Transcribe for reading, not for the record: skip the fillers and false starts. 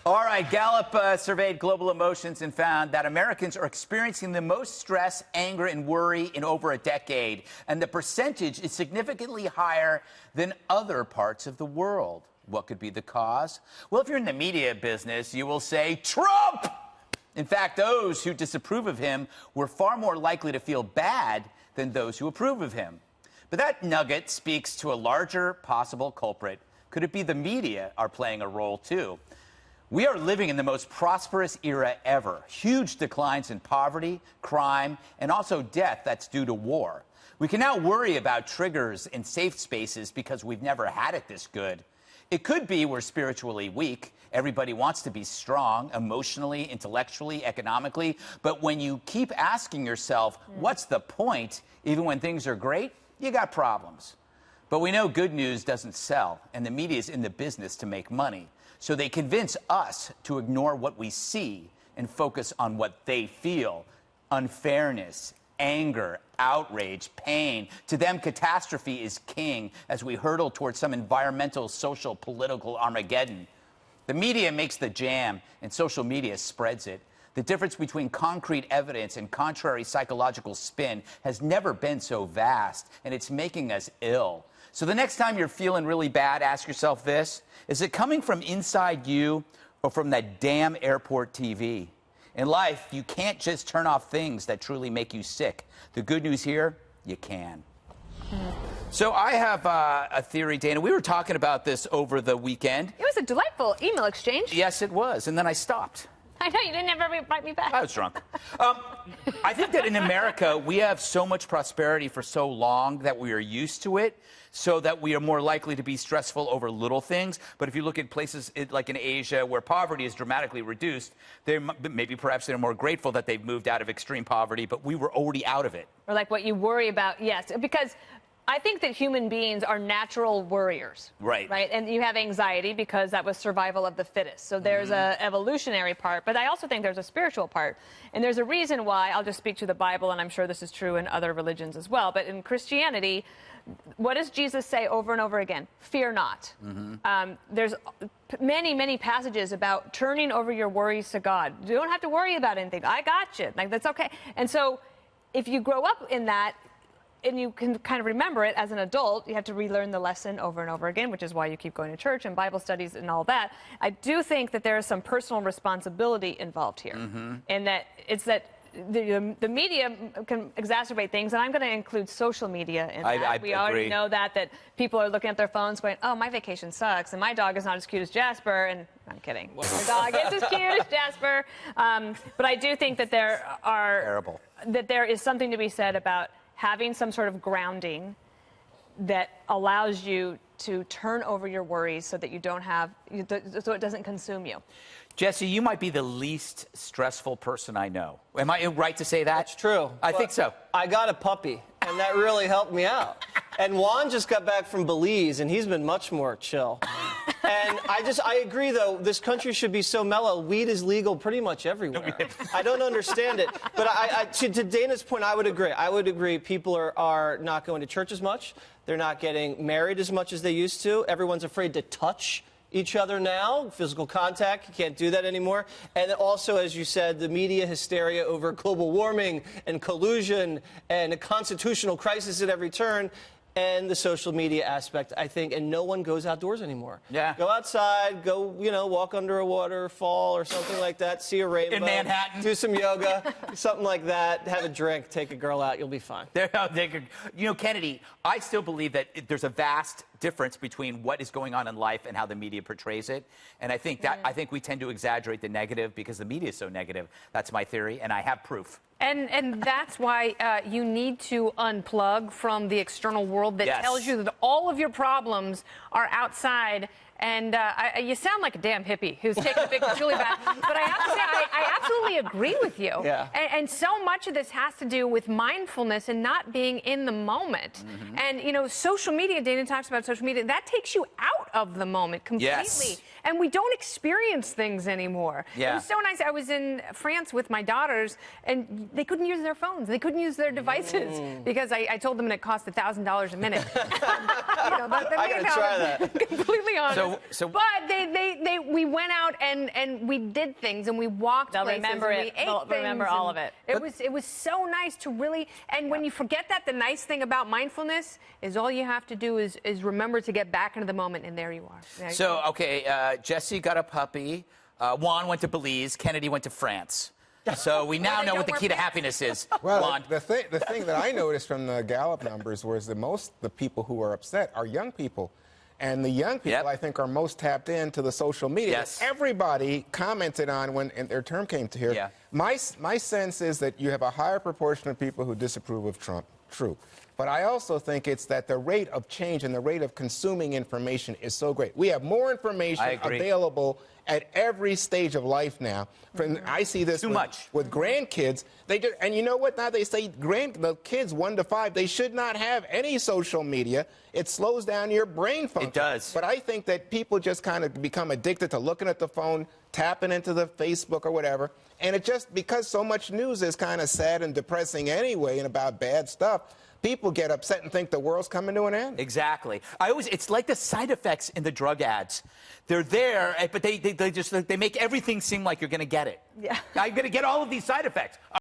All right, Gallup surveyed global emotions and found that Americans are experiencing the most stress, anger, and worry in over a decade. And the percentage is significantly higher than other parts of the world. What could be the cause? Well, if you're in the media business, you will say Trump! In fact, those who disapprove of him were far more likely to feel bad than those who approve of him. But that nugget speaks to a larger possible culprit. Could it be the media are playing a role, too? We are living in the most prosperous era ever. Huge declines in poverty, crime, and also death that's due to war. We can now worry about triggers in safe spaces because we've never had it this good. It could be we're spiritually weak. Everybody wants to be strong, emotionally, intellectually, economically. But when you keep asking yourself, what's the point, even when things are great, you got problems. But we know good news doesn't sell, and the media is in the business to make money. So they convince us to ignore what we see and focus on what they feel. Unfairness, anger, outrage, pain. To them, catastrophe is king as we hurtle towards some environmental, social, political Armageddon. The media makes the jam, and social media spreads it. The difference between concrete evidence and contrary psychological spin has never been so vast, and it's making us ill. So the next time you're feeling really bad, ask yourself this: is it coming from inside you or from that damn airport TV? In life, you can't just turn off things that truly make you sick. The good news here, you can. So I have a theory, Dana. We were talking about this over the weekend. It was a delightful email exchange. Yes, it was. And then I stopped. I know, you didn't ever invite me back. I was drunk. I think that in America, we have so much prosperity for so long that we are used to it, so that we are more likely to be stressful over little things. But if you look at places like in Asia where poverty is dramatically reduced, maybe perhaps they're more grateful that they've moved out of extreme poverty, but we were already out of it. Or like what you worry about, yes, because I think that human beings are natural worriers. Right. Right? And you have anxiety because that was survival of the fittest. So there's a evolutionary part, but I also think there's a spiritual part. And there's a reason why, I'll just speak to the Bible, and I'm sure this is true in other religions as well, but in Christianity, what does Jesus say over and over again? Fear not. There's many, many passages about turning over your worries to God. You don't have to worry about anything. I got you. Like, that's okay. And so if you grow up in that, and you can kind of remember it as an adult, you have to relearn the lesson over and over again, which is why you keep going to church and Bible studies and all that. I do think that there is some personal responsibility involved here, and that it's that the media can exacerbate things, and I'm going to include social media in that. We already know that people are looking at their phones going, oh, my vacation sucks, and my dog is not as cute as Jasper, and I'm kidding. My dog is as cute as Jasper. But I do think that there is something to be said about having some sort of grounding that allows you to turn over your worries so that you don't have, so it doesn't consume you. Jesse, you might be the least stressful person I know. Am I right to say that? That's true. I think so. I got a puppy, and that really helped me out. And Juan just got back from Belize, and he's been much more chill. And I agree, though, this country should be so mellow. Weed is legal pretty much everywhere. I don't understand it. But to Dana's point, I would agree. I would agree people are not going to church as much. They're not getting married as much as they used to. Everyone's afraid to touch each other now, physical contact, you can't do that anymore. And also, as you said, the media hysteria over global warming and collusion and a constitutional crisis at every turn. And the social media aspect, I think, and no one goes outdoors anymore. Yeah. Go outside, go, walk under a waterfall or something like that, see a rainbow. In Manhattan. Do some yoga, something like that, have a drink, take a girl out, you'll be fine. Kennedy, I still believe that there's a vast difference between what is going on in life and how the media portrays it. And I think I think we tend to exaggerate the negative because the media is so negative. That's my theory, and I have proof. And that's why you need to unplug from the external world that tells you that all of your problems are outside. And you sound like a damn hippie who's taking a big patchouli bath. But I have to say, I absolutely agree with you. Yeah. And so much of this has to do with mindfulness and not being in the moment. And, social media, Dana talks about social media, that takes you out of the moment completely. Yes. And we don't experience things anymore. Yeah. It was so nice. I was in France with my daughters, and they couldn't use their phones. They couldn't use their devices because I told them it cost $1,000 a minute. I got to try that. Completely honest. So but we went out and we did things and we walked They'll places remember and we it. ate They'll things remember and all of it. It was so nice to really, and when you forget that, the nice thing about mindfulness is all you have to do is remember to get back into the moment, and there you are. There you So, go. okay, Jesse got a puppy. Juan went to Belize. Kennedy went to France. So we now know what the key to happiness is. Well, Juan. the thing that I noticed from the Gallup numbers was that the people who are upset are young people. And the young people, Yep. I think, are most tapped into the social media. Yes. Everybody commented on when their term came to here. Yeah. My sense is that you have a higher proportion of people who disapprove of Trump. True. But I also think it's that the rate of change and the rate of consuming information is so great. We have more information I agree. available at every stage of life now. I see this Too much. with grandkids. And you know what? Now they say the kids 1 to 5, they should not have any social media. It slows down your brain function. It does. But I think that people just kind of become addicted to looking at the phone, tapping into the Facebook or whatever. And it just, because so much news is kind of sad and depressing anyway and about bad stuff, people get upset and think the world's coming to an end. Exactly. It's like the side effects in the drug ads. They're there, but they make everything seem like you're going to get it. Yeah. I'm going to get all of these side effects.